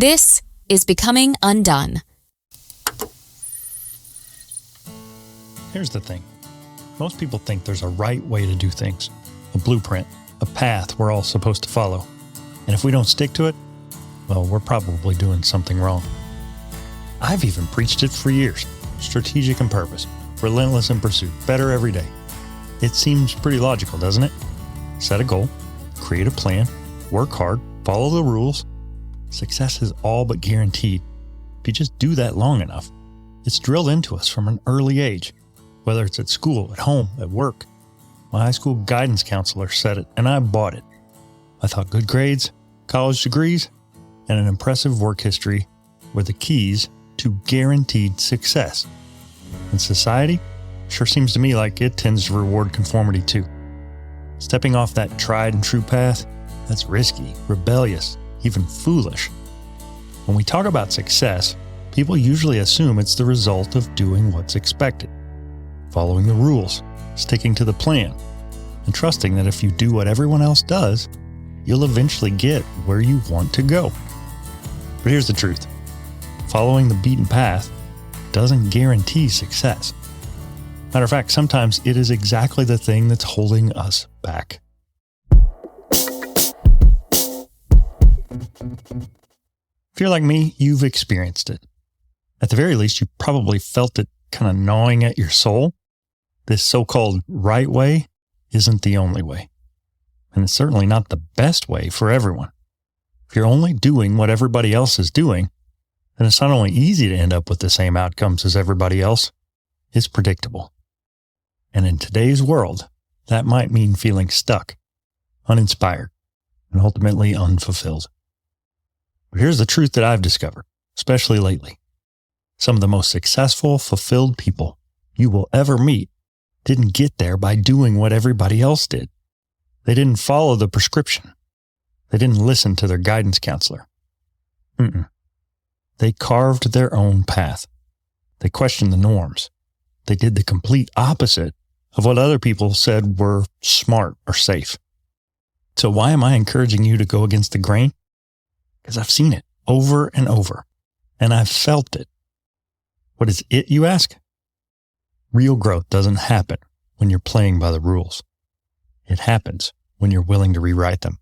This is Becoming UnDone. Here's the thing. Most people think there's a right way to do things, a blueprint, a path we're all supposed to follow. And if we don't stick to it, well, we're probably doing something wrong. I've even preached it for years. Strategic in purpose, relentless in pursuit, better every day. It seems pretty logical, doesn't it? Set a goal, create a plan, work hard, follow the rules. Success is all but guaranteed. If you just do that long enough, it's drilled into us from an early age, whether it's at school, at home, at work. My high school guidance counselor said it, and I bought it. I thought good grades, college degrees, and an impressive work history were the keys to guaranteed success. And society sure seems to me like it tends to reward conformity too. Stepping off that tried and true path, that's risky, rebellious, even foolish. When we talk about success, people usually assume it's the result of doing what's expected, following the rules, sticking to the plan, and trusting that if you do what everyone else does, you'll eventually get where you want to go. But here's the truth. Following the beaten path doesn't guarantee success. Matter of fact, sometimes it is exactly the thing that's holding us back. If you're like me, you've experienced it. At the very least, you probably felt it kind of gnawing at your soul. This so-called right way isn't the only way. And it's certainly not the best way for everyone. If you're only doing what everybody else is doing, then it's not only easy to end up with the same outcomes as everybody else, it's predictable. And in today's world, that might mean feeling stuck, uninspired, and ultimately unfulfilled. But here's the truth that I've discovered, especially lately. Some of the most successful, fulfilled people you will ever meet didn't get there by doing what everybody else did. They didn't follow the prescription. They didn't listen to their guidance counselor. They carved their own path. They questioned the norms. They did the complete opposite of what other people said were smart or safe. So why am I encouraging you to go against the grain? Because I've seen it over and over, and I've felt it. What is it, you ask? Real growth doesn't happen when you're playing by the rules. It happens when you're willing to rewrite them.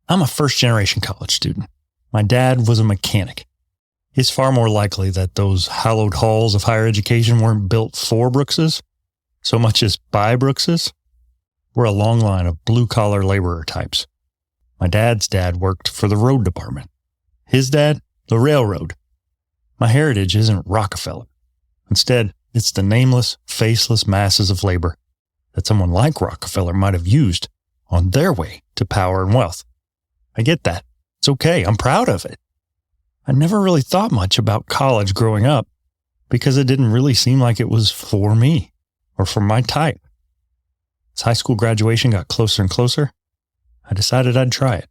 I'm a first-generation college student. My dad was a mechanic. It's far more likely that those hallowed halls of higher education weren't built for Brookses, so much as by Brookses. We're a long line of blue-collar laborer types. My dad's dad worked for the road department. His dad, the railroad. My heritage isn't Rockefeller. Instead, it's the nameless, faceless masses of labor that someone like Rockefeller might have used on their way to power and wealth. I get that. It's okay. I'm proud of it. I never really thought much about college growing up because it didn't really seem like it was for me or for my type. As high school graduation got closer and closer, I decided I'd try it,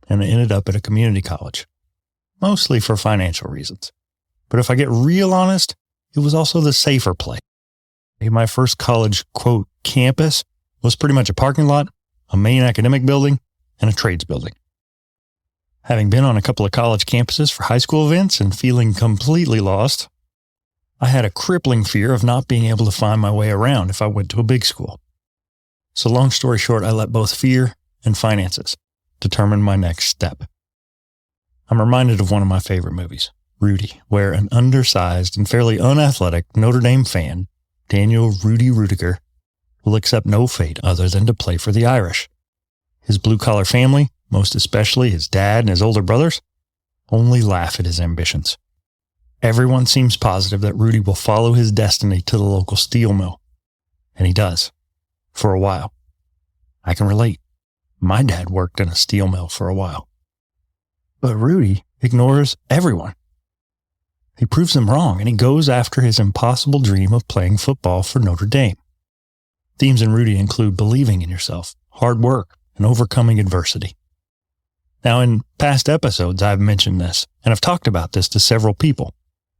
and I ended up at a community college, mostly for financial reasons. But if I get real honest, it was also the safer play. My first college, quote, campus was pretty much a parking lot, a main academic building, and a trades building. Having been on a couple of college campuses for high school events and feeling completely lost, I had a crippling fear of not being able to find my way around if I went to a big school. So long story short, I let both fear and finances determine my next step. I'm reminded of one of my favorite movies, Rudy, where an undersized and fairly unathletic Notre Dame fan, Daniel Rudy Rudiger, will accept no fate other than to play for the Irish. His blue-collar family, most especially his dad and his older brothers, only laugh at his ambitions. Everyone seems positive that Rudy will follow his destiny to the local steel mill. And he does. For a while. I can relate. My dad worked in a steel mill for a while. But Rudy ignores everyone. He proves them wrong, and he goes after his impossible dream of playing football for Notre Dame. Themes in Rudy include believing in yourself, hard work, and overcoming adversity. Now, in past episodes, I've mentioned this, and I've talked about this to several people,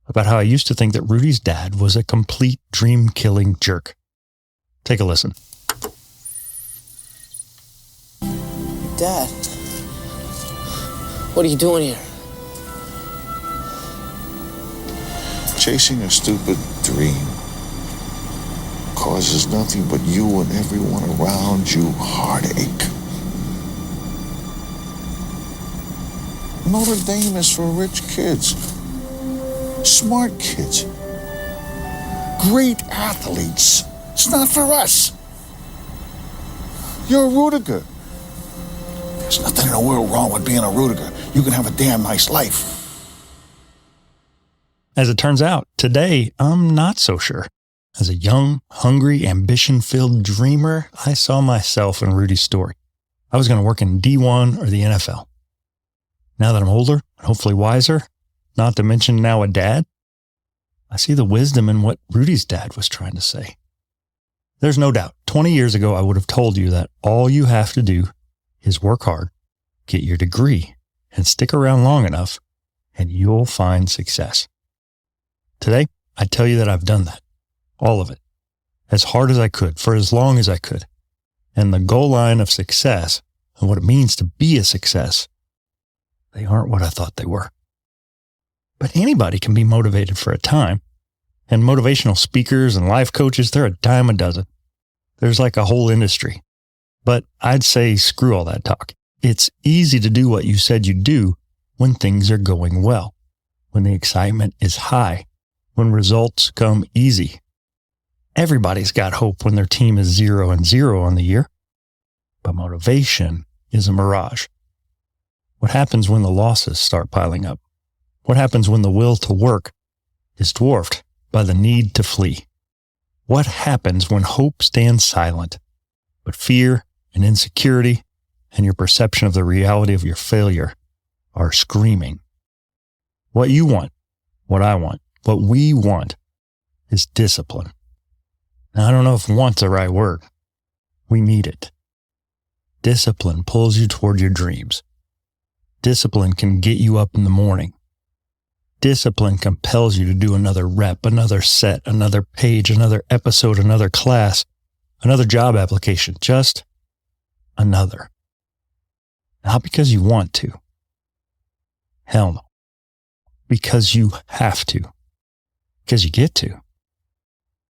about how I used to think that Rudy's dad was a complete dream-killing jerk. Take a listen. Dad, what are you doing here? Chasing a stupid dream causes nothing but you and everyone around you heartache. Notre Dame is for rich kids, smart kids, great athletes. It's not for us. You're a Rudiger. There's nothing in the world wrong with being a Rudiger. You can have a damn nice life. As it turns out, today, I'm not so sure. As a young, hungry, ambition-filled dreamer, I saw myself in Rudy's story. I was going to work in D1 or the NFL. Now that I'm older and hopefully wiser, not to mention now a dad, I see the wisdom in what Rudy's dad was trying to say. There's no doubt, 20 years ago, I would have told you that all you have to do is work hard, get your degree, and stick around long enough, and you'll find success. Today, I tell you that I've done that. All of it. As hard as I could, for as long as I could. And the goal line of success, and what it means to be a success, they aren't what I thought they were. But anybody can be motivated for a time. And motivational speakers and life coaches, they're a dime a dozen. There's like a whole industry. But I'd say screw all that talk. It's easy to do what you said you'd do when things are going well, when the excitement is high, when results come easy. Everybody's got hope when their team is 0-0 on the year. But motivation is a mirage. What happens when the losses start piling up? What happens when the will to work is dwarfed by the need to flee? What happens when hope stands silent, but fear and insecurity and your perception of the reality of your failure are screaming? What you want, what I want, what we want is discipline. Now, I don't know if want's the right word. We need it. Discipline pulls you toward your dreams. Discipline can get you up in the morning. Discipline compels you to do another rep, another set, another page, another episode, another class, another job application, just another. Not because you want to. Hell no. Because you have to. Because you get to.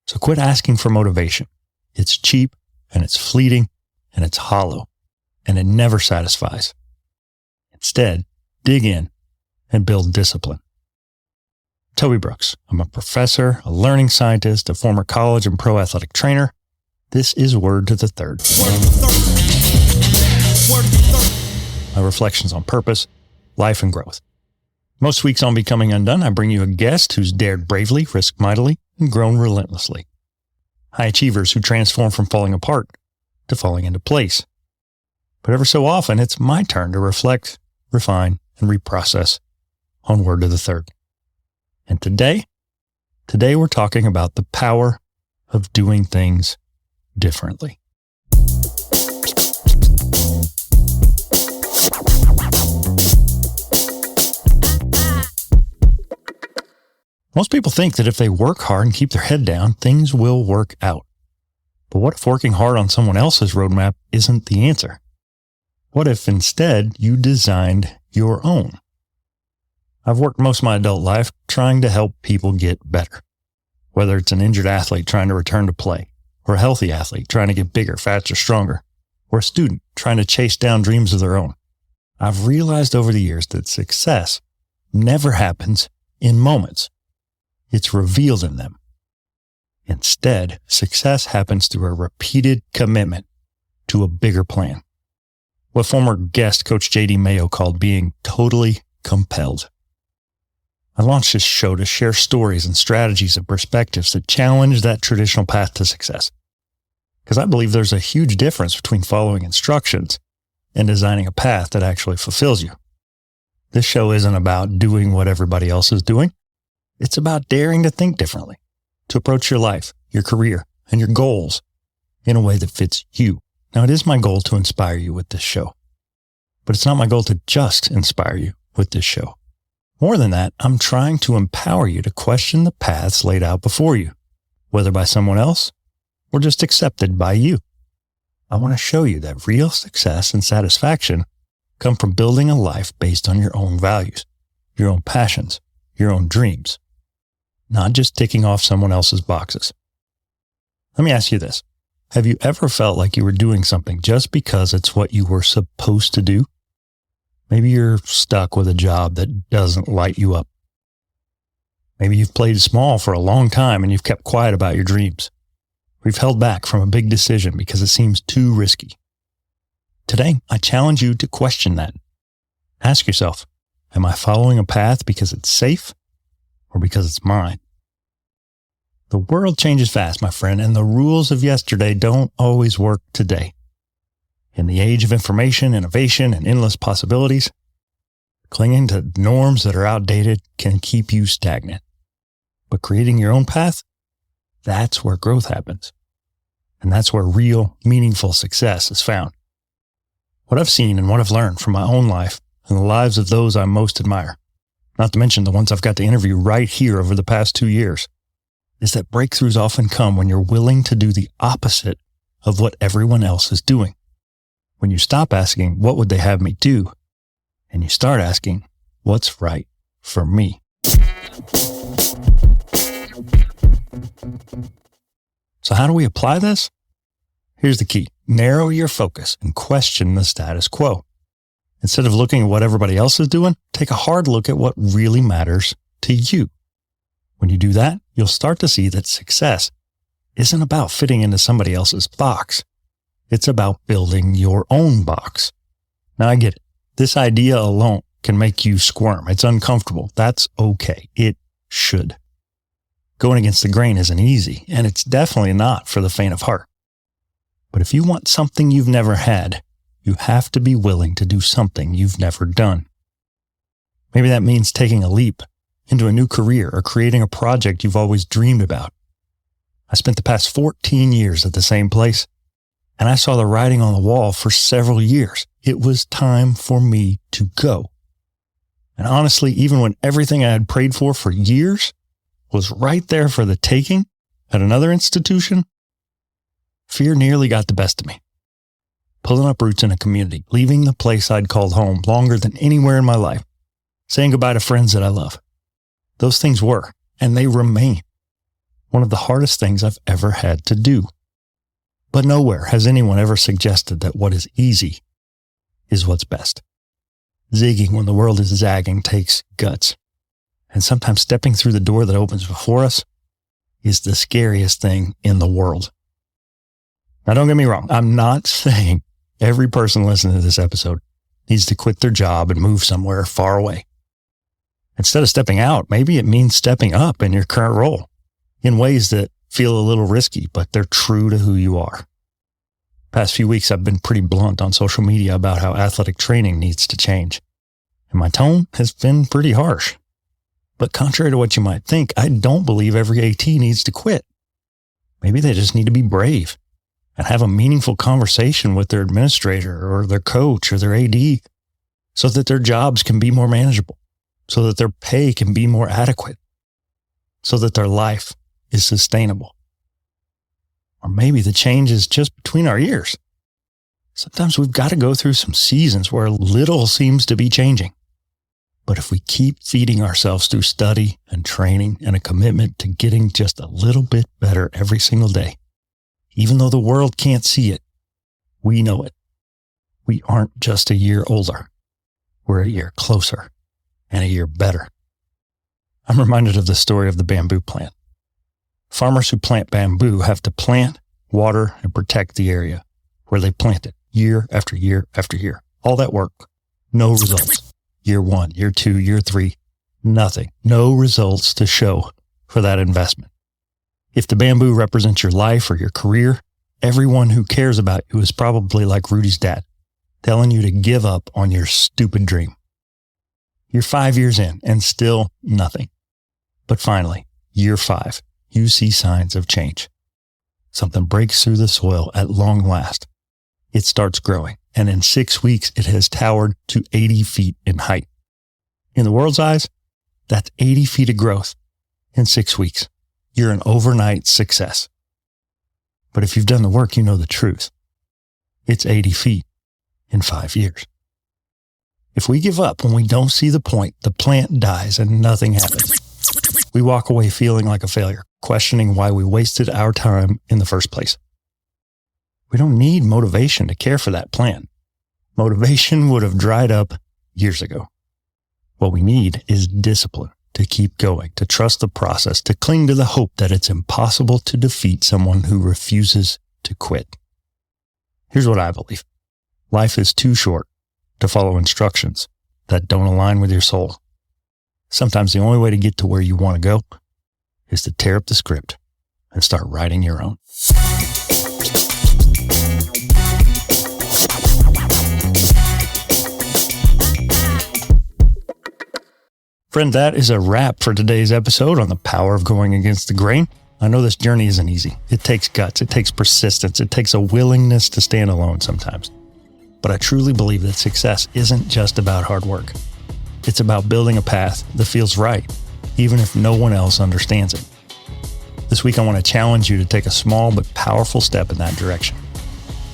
So quit asking for motivation. It's cheap and it's fleeting and it's hollow and it never satisfies. Instead, dig in and build discipline. Toby Brooks. I'm a professor, a learning scientist, a former college and pro athletic trainer. This is Word to the Third. My reflections on purpose, life, and growth. Most weeks on Becoming Undone, I bring you a guest who's dared bravely, risked mightily, and grown relentlessly. High achievers who transform from falling apart to falling into place. But ever so often, it's my turn to reflect, refine, and reprocess on Word to the Third. And today we're talking about the power of doing things differently. Most people think that if they work hard and keep their head down, things will work out. But what if working hard on someone else's roadmap isn't the answer? What if instead you designed your own? I've worked most of my adult life trying to help people get better. Whether it's an injured athlete trying to return to play, or a healthy athlete trying to get bigger, faster, stronger, or a student trying to chase down dreams of their own. I've realized over the years that success never happens in moments. It's revealed in them. Instead, success happens through a repeated commitment to a bigger plan. What former guest Coach J.D. Mayo called being totally compelled. I launched this show to share stories and strategies and perspectives that challenge that traditional path to success. Because I believe there's a huge difference between following instructions and designing a path that actually fulfills you. This show isn't about doing what everybody else is doing. It's about daring to think differently, to approach your life, your career, and your goals in a way that fits you. Now, it is my goal to inspire you with this show, but it's not my goal to just inspire you with this show. More than that, I'm trying to empower you to question the paths laid out before you, whether by someone else or just accepted by you. I want to show you that real success and satisfaction come from building a life based on your own values, your own passions, your own dreams. not just ticking off someone else's boxes. Let me ask you this. Have you ever felt like you were doing something just because it's what you were supposed to do? Maybe you're stuck with a job that doesn't light you up. Maybe you've played small for a long time and you've kept quiet about your dreams. We've held back from a big decision because it seems too risky. Today, I challenge you to question that. Ask yourself, am I following a path because it's safe or because it's mine? The world changes fast, my friend, and the rules of yesterday don't always work today. In the age of information, innovation, and endless possibilities, clinging to norms that are outdated can keep you stagnant. But creating your own path, that's where growth happens. And that's where real, meaningful success is found. What I've seen and what I've learned from my own life and the lives of those I most admire, not to mention the ones I've got to interview right here over the past 2 years, is that breakthroughs often come when you're willing to do the opposite of what everyone else is doing. When you stop asking, what would they have me do? And you start asking, what's right for me? So how do we apply this? Here's the key. Narrow your focus and question the status quo. Instead of looking at what everybody else is doing, take a hard look at what really matters to you. When you do that, you'll start to see that success isn't about fitting into somebody else's box. It's about building your own box. Now I get it. This idea alone can make you squirm. It's uncomfortable. That's okay. It should. Going against the grain isn't easy, and it's definitely not for the faint of heart. But if you want something you've never had, you have to be willing to do something you've never done. Maybe that means taking a leap into a new career or creating a project you've always dreamed about. I spent the past 14 years at the same place, and I saw the writing on the wall for several years. It was time for me to go. And honestly, even when everything I had prayed for years was right there for the taking at another institution, fear nearly got the best of me. Pulling up roots in a community, leaving the place I'd called home longer than anywhere in my life, saying goodbye to friends that I love. Those things were, and they remain, one of the hardest things I've ever had to do. But nowhere has anyone ever suggested that what is easy is what's best. Zigging when the world is zagging takes guts. And sometimes stepping through the door that opens before us is the scariest thing in the world. Now, don't get me wrong. I'm not saying every person listening to this episode needs to quit their job and move somewhere far away. Instead of stepping out, maybe it means stepping up in your current role in ways that feel a little risky, but they're true to who you are. Past few weeks, I've been pretty blunt on social media about how athletic training needs to change. And my tone has been pretty harsh. But contrary to what you might think, I don't believe every AT needs to quit. Maybe they just need to be brave and have a meaningful conversation with their administrator or their coach or their AD so that their jobs can be more manageable, so that their pay can be more adequate, so that their life is sustainable. Or maybe the change is just between our ears. Sometimes we've got to go through some seasons where little seems to be changing. But if we keep feeding ourselves through study and training and a commitment to getting just a little bit better every single day, even though the world can't see it, we know it. We aren't just a year older. We're a year closer and a year better. I'm reminded of the story of the bamboo plant. Farmers who plant bamboo have to plant, water, and protect the area where they plant it year after year after year. All that work, no results. Year 1, year 2, year 3, nothing. No results to show for that investment. If the bamboo represents your life or your career, everyone who cares about you is probably like Rudy's dad, telling you to give up on your stupid dream. You're 5 years in and still nothing. But finally, year 5, you see signs of change. Something breaks through the soil at long last. It starts growing, and in 6 weeks, it has towered to 80 feet in height. In the world's eyes, that's 80 feet of growth in 6 weeks. You're an overnight success. But if you've done the work, you know the truth. It's 80 feet in 5 years. If we give up when we don't see the point, the plant dies and nothing happens. we walk away feeling like a failure, questioning why we wasted our time in the first place. We don't need motivation to care for that plan. Motivation would have dried up years ago. What we need is discipline to keep going, to trust the process, to cling to the hope that it's impossible to defeat someone who refuses to quit. Here's what I believe. Life is too short to follow instructions that don't align with your soul. Sometimes the only way to get to where you want to go is to tear up the script and start writing your own. Friend, that is a wrap for today's episode on the power of going against the grain. I know this journey isn't easy. It takes guts. It takes persistence. It takes a willingness to stand alone sometimes. But I truly believe that success isn't just about hard work. It's about building a path that feels right, even if no one else understands it. This week, I want to challenge you to take a small but powerful step in that direction.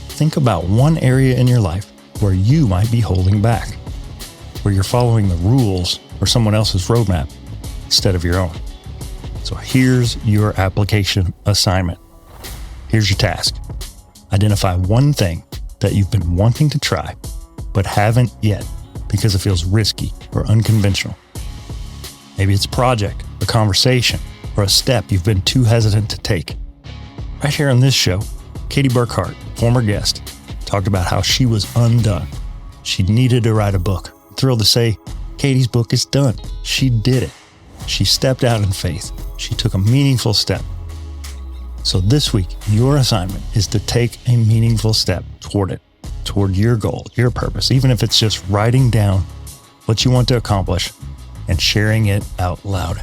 Think about one area in your life where you might be holding back, where you're following the rules or someone else's roadmap instead of your own. So here's your application assignment. Here's your task. Identify one thing that you've been wanting to try, but haven't yet because it feels risky or unconventional. Maybe it's a project, a conversation, or a step you've been too hesitant to take. Right here on this show, Katie Burkhart, former guest, talked about how she was undone. She needed to write a book. I'm thrilled to say Katie's book is done. She did it. She stepped out in faith. She took a meaningful step. So this week, your assignment is to take a meaningful step toward it, toward your goal, your purpose, even if it's just writing down what you want to accomplish and sharing it out loud.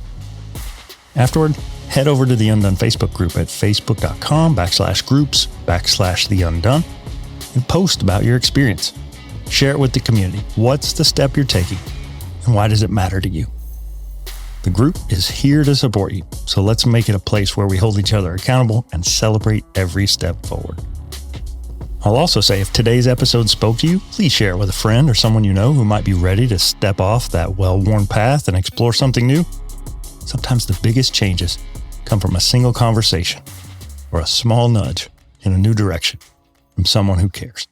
Afterward, head over to the Undone Facebook group at facebook.com/groups/The Undone and post about your experience. Share it with the community. What's the step you're taking? And why does it matter to you? The group is here to support you, so let's make it a place where we hold each other accountable and celebrate every step forward. I'll also say if today's episode spoke to you, please share it with a friend or someone you know who might be ready to step off that well-worn path and explore something new. Sometimes the biggest changes come from a single conversation or a small nudge in a new direction from someone who cares.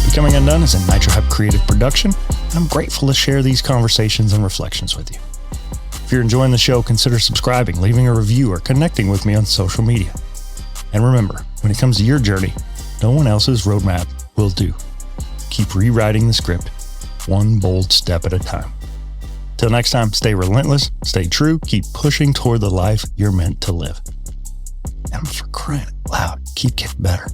Becoming UnDone is a Nitro Hype creative production, and I'm grateful to share these conversations and reflections with you. If you're enjoying the show, consider subscribing, leaving a review, or connecting with me on social media. And remember, when it comes to your journey, no one else's roadmap will do. Keep rewriting the script, one bold step at a time. Till next time, stay relentless, stay true, keep pushing toward the life you're meant to live. And for crying out loud, keep getting better.